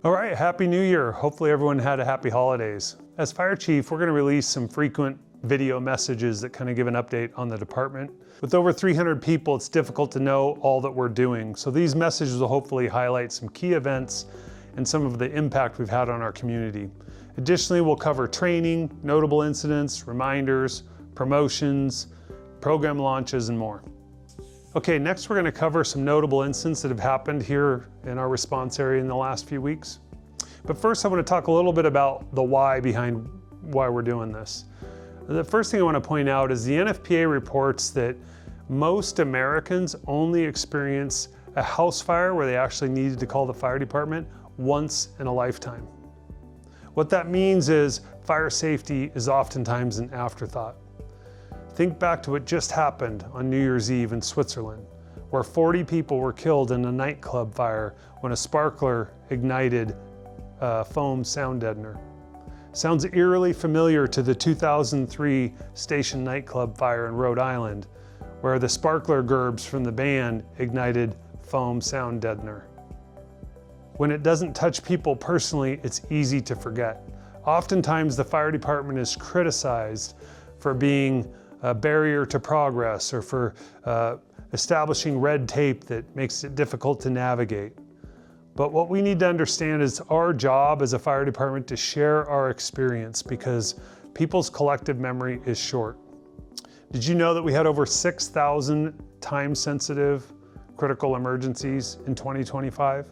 All right, Happy New Year. Hopefully everyone had a happy holidays. As Fire Chief, we're going to release some frequent video messages that kind of give an update on the department. With over 300 people, it's difficult to know all that we're doing. So these messages will hopefully highlight some key events and some of the impact we've had on our community. Additionally, we'll cover training, notable incidents, reminders, promotions, program launches, and more. Okay, next we're going to cover some notable incidents that have happened here in our response area in the last few weeks. But first I want to talk a little bit about the why behind why we're doing this. The first thing I want to point out is the NFPA reports that most Americans only experience a house fire where they actually needed to call the fire department once in a lifetime. What that means is fire safety is oftentimes an afterthought. Think back to what just happened on New Year's Eve in Switzerland, where 40 people were killed in a nightclub fire when a sparkler ignited a foam sound deadener. Sounds eerily familiar to the 2003 Station nightclub fire in Rhode Island, where the sparkler gerbs from the band ignited foam sound deadener. When it doesn't touch people personally, it's easy to forget. Oftentimes the fire department is criticized for being a barrier to progress or for establishing red tape that makes it difficult to navigate. But what we need to understand is our job as a fire department to share our experience because people's collective memory is short. Did you know that we had over 6,000 time-sensitive critical emergencies in 2025?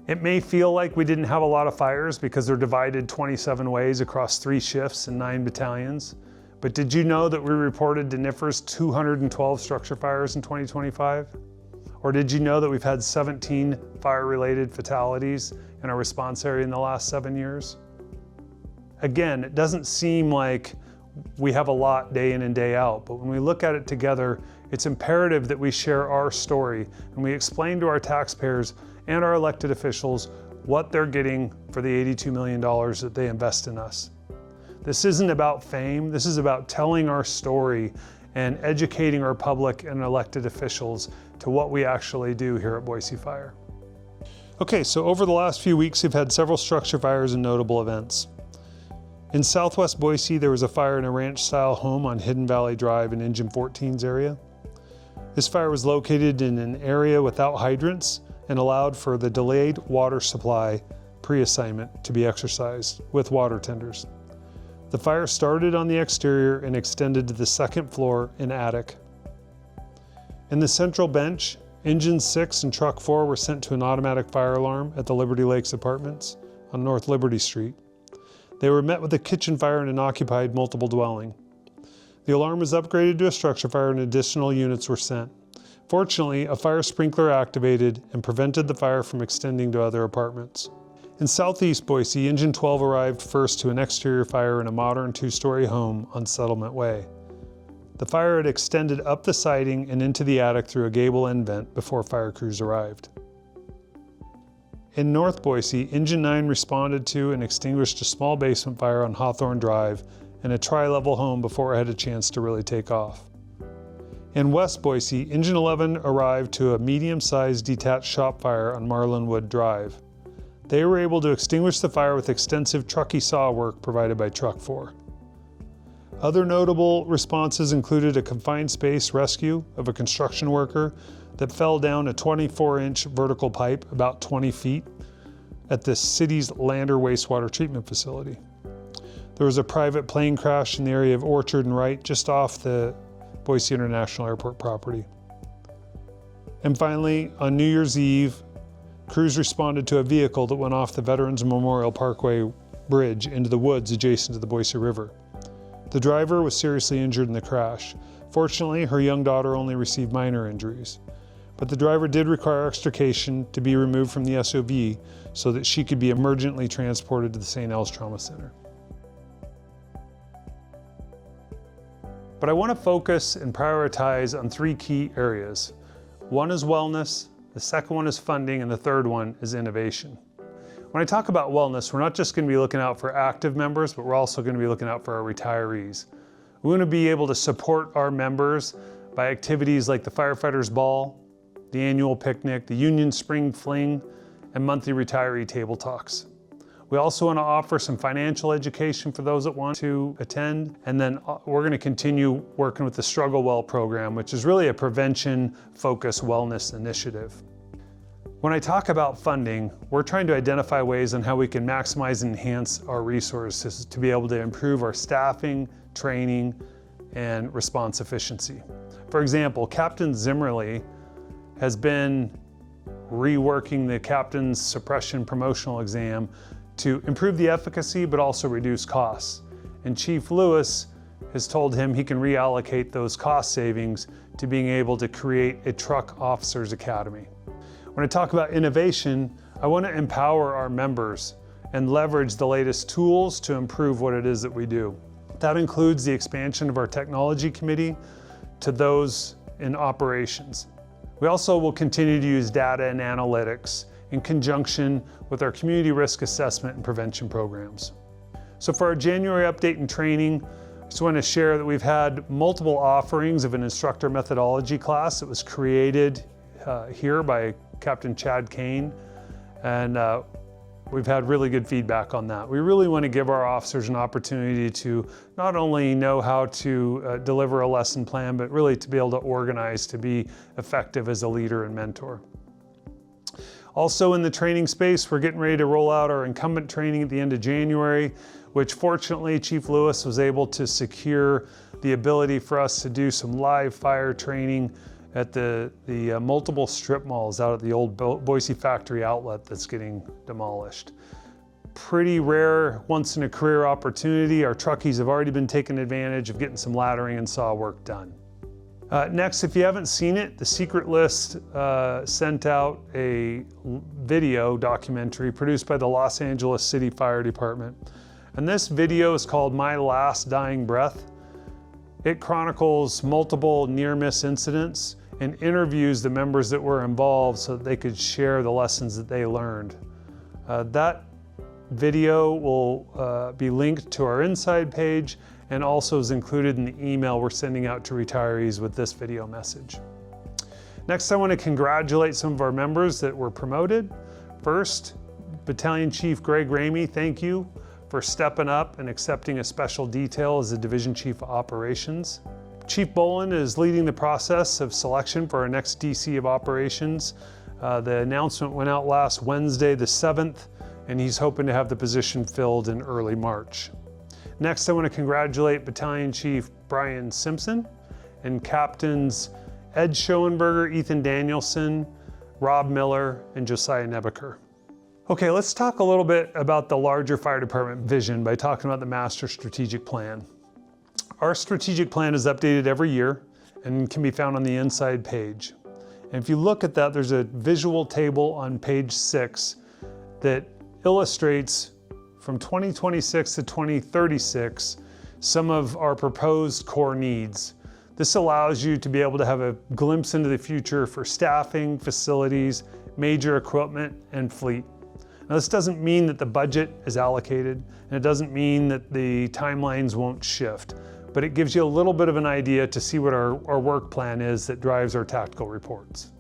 It may feel like we didn't have a lot of fires because they're divided 27 ways across 3 shifts and 9 battalions. But did you know that we reported to NIFRS 212 structure fires in 2025? Or did you know that we've had 17 fire-related fatalities in our response area in the last 7 years? Again, it doesn't seem like we have a lot day in and day out, but when we look at it together, it's imperative that we share our story and we explain to our taxpayers and our elected officials what they're getting for the $82 million that they invest in us. This isn't about fame, this is about telling our story and educating our public and elected officials to what we actually do here at Boise Fire. Okay, so over the last few weeks, we've had several structure fires and notable events. In Southwest Boise, there was a fire in a ranch-style home on Hidden Valley Drive in Engine 14's area. This fire was located in an area without hydrants and allowed for the delayed water supply pre-assignment to be exercised with water tenders. The fire started on the exterior and extended to the second floor and attic. In the central bench, Engine 6 and Truck 4 were sent to an automatic fire alarm at the Liberty Lakes Apartments on North Liberty Street. They were met with a kitchen fire in an occupied multiple dwelling. The alarm was upgraded to a structure fire and additional units were sent. Fortunately, a fire sprinkler activated and prevented the fire from extending to other apartments. In Southeast Boise, Engine 12 arrived first to an exterior fire in a modern 2-story home on Settlement Way. The fire had extended up the siding and into the attic through a gable end vent before fire crews arrived. In North Boise, Engine 9 responded to and extinguished a small basement fire on Hawthorne Drive in a tri-level home before it had a chance to really take off. In West Boise, Engine 11 arrived to a medium-sized detached shop fire on Marlinwood Drive. They were able to extinguish the fire with extensive trucky saw work provided by Truck 4. Other notable responses included a confined space rescue of a construction worker that fell down a 24-inch vertical pipe about 20 feet at the city's Lander wastewater treatment facility. There was a private plane crash in the area of Orchard and Wright just off the Boise International Airport property. And finally, on New Year's Eve, crews responded to a vehicle that went off the Veterans Memorial Parkway Bridge into the woods adjacent to the Boise River. The driver was seriously injured in the crash. Fortunately, her young daughter only received minor injuries. But the driver did require extrication to be removed from the SUV so that she could be emergently transported to the St. El's Trauma Center. But I want to focus and prioritize on 3 key areas. One is wellness, the second one is funding, and the third one is innovation. When I talk about wellness, we're not just going to be looking out for active members, but we're also going to be looking out for our retirees. We want to be able to support our members by activities like the Firefighters Ball, the annual picnic, the Union Spring Fling, and monthly retiree table talks. We also want to offer some financial education for those that want to attend, and then we're going to continue working with the Struggle Well program, which is really a prevention-focused wellness initiative. When I talk about funding, we're trying to identify ways on how we can maximize and enhance our resources to be able to improve our staffing, training, and response efficiency. For example, Captain Zimmerly has been reworking the Captain's Suppression Promotional Exam to improve the efficacy but also reduce costs. And Chief Lewis has told him he can reallocate those cost savings to being able to create a Truck Officers Academy. When I talk about innovation, I want to empower our members and leverage the latest tools to improve what it is that we do. That includes the expansion of our technology committee to those in operations. We also will continue to use data and analytics in conjunction with our community risk assessment and prevention programs. So for our January update and training, I just want to share that we've had multiple offerings of an instructor methodology class that was created here by Captain Chad Kane, and we've had really good feedback on that. We really want to give our officers an opportunity to not only know how to deliver a lesson plan, but really to be able to organize to be effective as a leader and mentor. Also in the training space, we're getting ready to roll out our incumbent training at the end of January, which fortunately Chief Lewis was able to secure the ability for us to do some live fire training at the multiple strip malls out at the old Boise factory outlet that's getting demolished. Pretty rare, once in a career opportunity. Our truckies have already been taking advantage of getting some laddering and saw work done. Next, if you haven't seen it, The Secret List sent out a video documentary produced by the Los Angeles City Fire Department. And this video is called My Last Dying Breath. It chronicles multiple near-miss incidents and interviews the members that were involved so that they could share the lessons that they learned. That video will be linked to our Inside page and also is included in the email we're sending out to retirees with this video message. Next, I want to congratulate some of our members that were promoted. First, Battalion Chief Greg Ramey, thank you for stepping up and accepting a special detail as the Division Chief of Operations. Chief Bolin is leading the process of selection for our next DC of Operations. The announcement went out last Wednesday, the 7th, and he's hoping to have the position filled in early March. Next, I want to congratulate Battalion Chief Brian Simpson and Captains Ed Schoenberger, Ethan Danielson, Rob Miller, and Josiah Nebaker. Okay, let's talk a little bit about the larger fire department vision by talking about the Master Strategic Plan. Our strategic plan is updated every year and can be found on the Inside page. And if you look at that, there's a visual table on page 6 that illustrates from 2026 to 2036 some of our proposed core needs. This allows you to be able to have a glimpse into the future for staffing, facilities, major equipment, and fleet. Now, this doesn't mean that the budget is allocated, and it doesn't mean that the timelines won't shift, but it gives you a little bit of an idea to see what our work plan is that drives our tactical reports.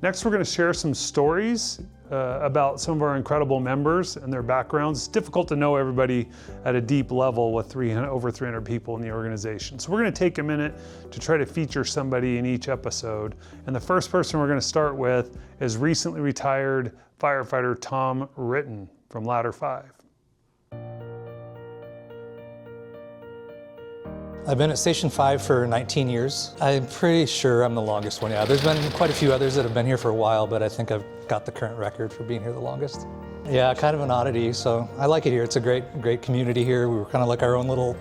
Next, we're going to share some stories about some of our incredible members and their backgrounds. It's difficult to know everybody at a deep level with over 300 people in the organization. So we're going to take a minute to try to feature somebody in each episode. And the first person we're going to start with is recently retired firefighter Tom Ritten from Ladder 5. I've been at Station 5 for 19 years. I'm pretty sure I'm the longest one. Yeah, there's been quite a few others that have been here for a while, but I think I've got the current record for being here the longest. Yeah, kind of an oddity, so I like it here. It's a great community here. We're kind of like our own little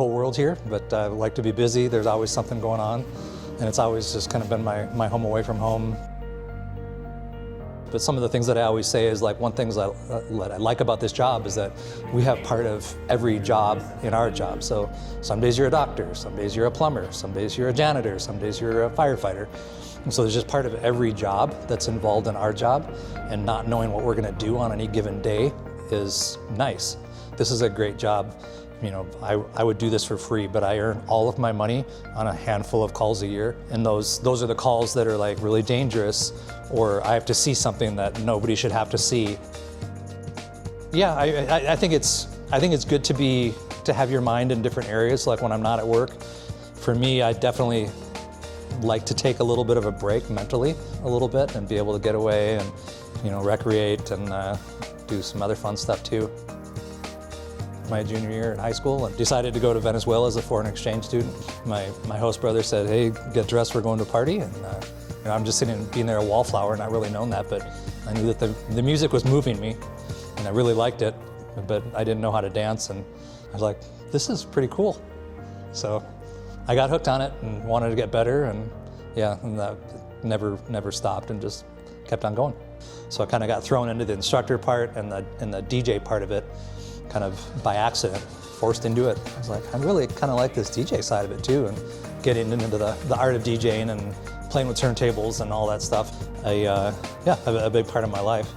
world here, but I like to be busy. There's always something going on, and it's always just kind of been my home away from home. But some of the things that I always say is like one thing that I like about this job is that we have part of every job in our job. So some days you're a doctor, some days you're a plumber, some days you're a janitor, some days you're a firefighter. And so there's just part of every job that's involved in our job, and not knowing what we're gonna do on any given day is nice. This is a great job. I would do this for free, but I earn all of my money on a handful of calls a year. And those are the calls that are like really dangerous, or I have to see something that nobody should have to see. Yeah, I think it's good to have your mind in different areas, like when I'm not at work. For me, I definitely like to take a little bit of a break mentally, a little bit, and be able to get away and, recreate and do some other fun stuff too. My junior year in high school, and decided to go to Venezuela as a foreign exchange student. My host brother said, "Hey, get dressed, we're going to a party." And I'm just being there a wallflower, not really known that, but I knew that the music was moving me, and I really liked it, but I didn't know how to dance, and I was like, this is pretty cool. So I got hooked on it and wanted to get better, and that never stopped and just kept on going. So I kind of got thrown into the instructor part and the DJ part of it, kind of by accident, forced into it. I was like, I really kind of like this DJ side of it too, and getting into the art of DJing and playing with turntables and all that stuff. A big part of my life.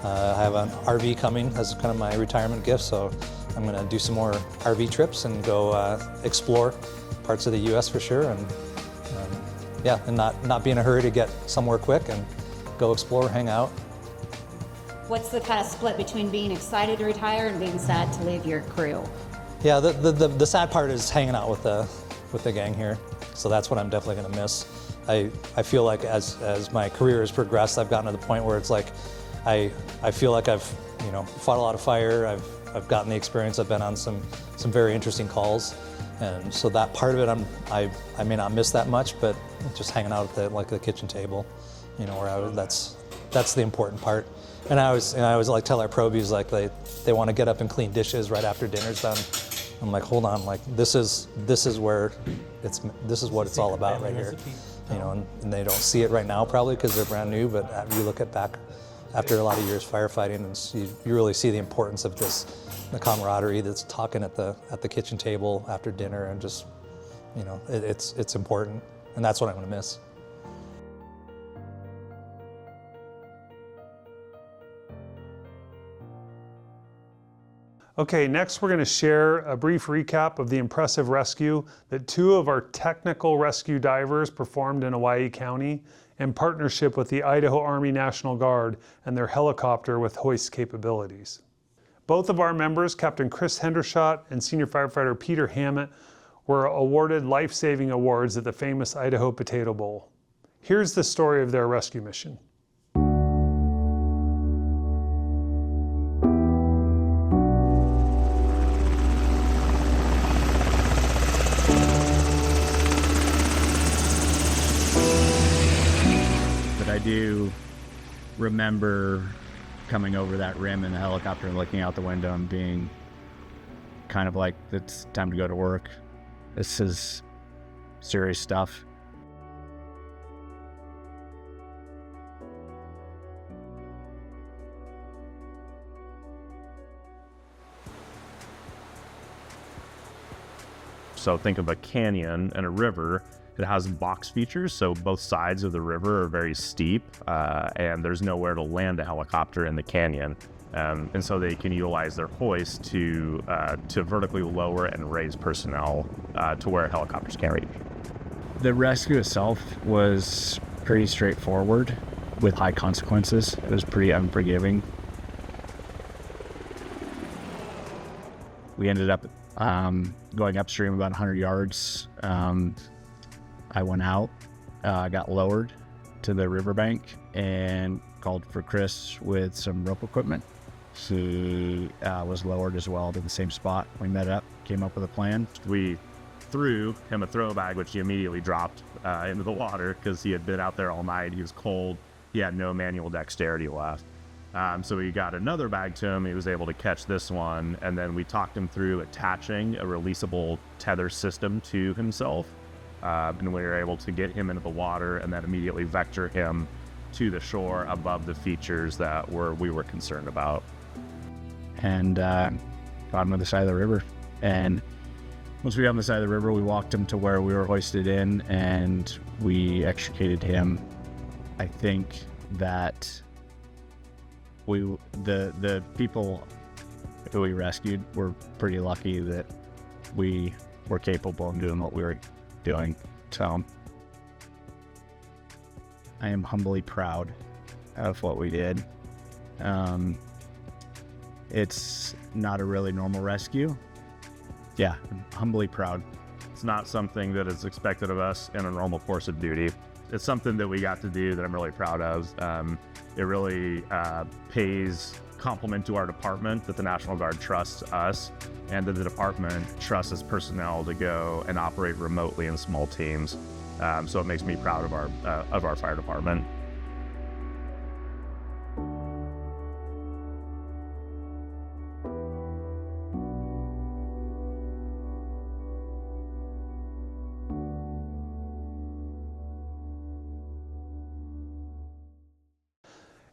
I have an RV coming as kind of my retirement gift, so I'm going to do some more RV trips and go explore parts of the U.S. for sure, and not be in a hurry to get somewhere quick and go explore, hang out. What's the kind of split between being excited to retire and being sad to leave your crew? Yeah, the sad part is hanging out with the gang here, so that's what I'm definitely going to miss. I feel like as my career has progressed, I've gotten to the point where it's like I feel like I've fought a lot of fire. I've gotten the experience. I've been on some very interesting calls, and so that part of it I may not miss that much, but just hanging out at the kitchen table, where that's the important part. And I always like tell our probies, like they want to get up and clean dishes right after dinner's done. I'm like, hold on, like this is what it's all about right here, and they don't see it right now probably because they're brand new, but you look back after a lot of years firefighting, and you really see the importance of the camaraderie that's talking at the kitchen table after dinner, and just it's important, and that's what I'm going to miss. Okay, next we're going to share a brief recap of the impressive rescue that 2 of our technical rescue divers performed in Hawaii County in partnership with the Idaho Army National Guard and their helicopter with hoist capabilities. Both of our members, Captain Chris Hendershot and Senior Firefighter Peter Hammett, were awarded life-saving awards at the famous Idaho Potato Bowl. Here's the story of their rescue mission. I do remember coming over that rim in the helicopter and looking out the window and being kind of like, it's time to go to work. This is serious stuff. So think of a canyon and a river. It has box features, so both sides of the river are very steep, and there's nowhere to land a helicopter in the canyon. And so they can utilize their hoist to vertically lower and raise personnel to where helicopters can't reach. The rescue itself was pretty straightforward with high consequences. It was pretty unforgiving. We ended up going upstream about 100 yards. I went out, got lowered to the riverbank and called for Chris with some rope equipment. He was lowered as well to the same spot. We met up, came up with a plan. We threw him a throw bag, which he immediately dropped into the water because he had been out there all night. He was cold. He had no manual dexterity left. So we got another bag to him. He was able to catch this one, and then we talked him through attaching a releasable tether system to himself. And we were able to get him into the water and then immediately vector him to the shore above the features that we were concerned about. And got him on the side of the river. And once we got on the side of the river, we walked him to where we were hoisted in, and we extricated him. I think that the people who we rescued. We're pretty lucky that we were capable of doing what we were doing. So I am humbly proud of what we did. It's not a really normal rescue. Yeah, I'm humbly proud. It's not something that is expected of us in a normal course of duty. It's something that we got to do that I'm really proud of. It really pays compliment to our department that the National Guard trusts us, and that the department trusts its personnel to go and operate remotely in small teams. So it makes me proud of our fire department.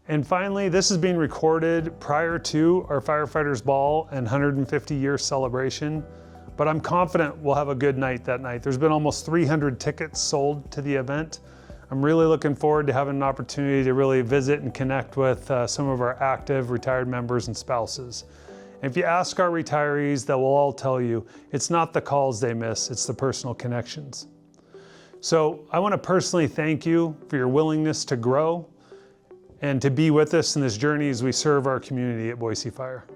And finally, this is being recorded prior to our Firefighters Ball and 150-year celebration, but I'm confident we'll have a good night that night. There's been almost 300 tickets sold to the event. I'm really looking forward to having an opportunity to really visit and connect with some of our active retired members and spouses. And if you ask our retirees, they will all tell you, it's not the calls they miss, it's the personal connections. So I want to personally thank you for your willingness to grow and to be with us in this journey as we serve our community at Boise Fire.